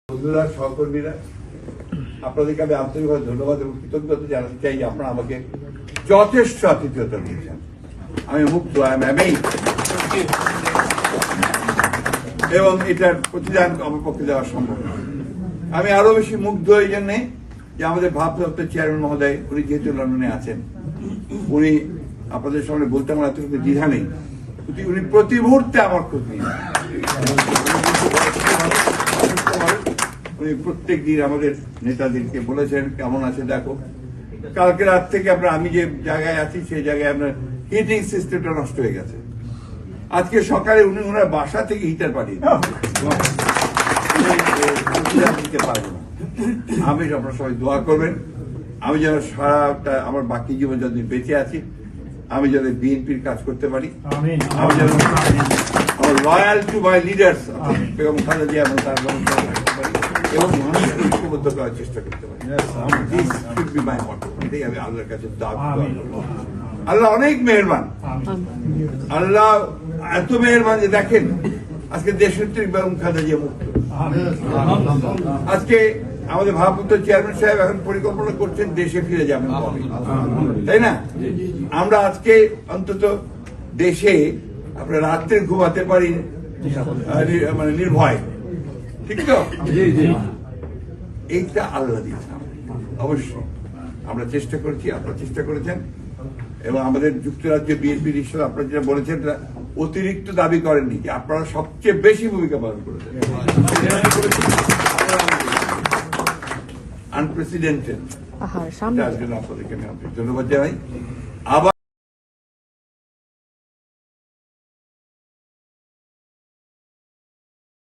বন্ধুরা, সহকর্মীরা, আপনাদেরকে আমি আন্তরিকভাবে ধন্যবাদ এবং কৃতজ্ঞতা জানাতে চাই যে আপনারা আমাকে যথেষ্ট আতিথ্যতা দিয়েছেন। আমি মুক্ত, এবং এটার প্রতিদান আমার পক্ষে দেওয়া সম্ভব নয়। আমি আরো বেশি মুগ্ধ এই জন্যে যে আমাদের ভারপ্রাপ্ত চেয়ারম্যান মহোদয়, উনি যেহেতু লন্ডনে আছেন, উনি আপনাদের সামনে বলতে আমার এতটুকু দ্বিধা নেই, উনি প্রতি মুহূর্তে আমার খোঁজ নিন। উনি প্রত্যেক দিন আমাদের নেতাদেরকে বলেছেন কেমন আছে দেখো। কালকে রাত থেকে আমি যে জায়গায় আছি সেই জায়গায় আপনার হিটিং সিস্টেমটা নষ্ট হয়ে গেছে। আজকে সকালে ওনার বাসা থেকে হিটার পাঠিয়ে দিতে পারবো না। আমি আপনারা সবাই দোয়া করবেন আমি যেন সারাটা আমার বাকি জীবন যতদিন বেঁচে আছি আমি যেন বিএনপির কাজ করতে পারি, আমি যেন loyal to my leaders Begum Khaleda Zia এবং তার এবং মানুষকে ঐক্যবদ্ধ করার চেষ্টা করতে পারি। এটাই আমি আল্লাহর কাছে আল্লাহ অনেক মেহেরবান, আল্লাহ এত মেহেরবান যে দেখেন আজকে দেশনেত্রী বেগম খালেদা জিয়া মুক্ত। আজকে আমাদের ভারপ্রাপ্ত চেয়ারম্যান সাহেব এখন পরিকল্পনা করছেন দেশে ফিরে যাবেন, তাই না? আমরা আজকে অন্তত দেশে আপনার রাত্রে ঘুমাতে পারি মানে নির্ভয়, ঠিক তো? এইটা আল্লাহ দিয়েছেন। অবশ্যই আমরা চেষ্টা করেছি, আপনারা চেষ্টা করেছেন, এবং আমাদের যুক্তরাজ্য বিএনপির হিসেবে আপনারা যেটা বলেছেন অতিরিক্ত দাবি করেননি, যে আপনারা সবচেয়ে বেশি ভূমিকা পালন করেছেন, আনপ্রেসিডেন্টেড। আপনাদেরকে আমি ধন্যবাদ জানাই। আবার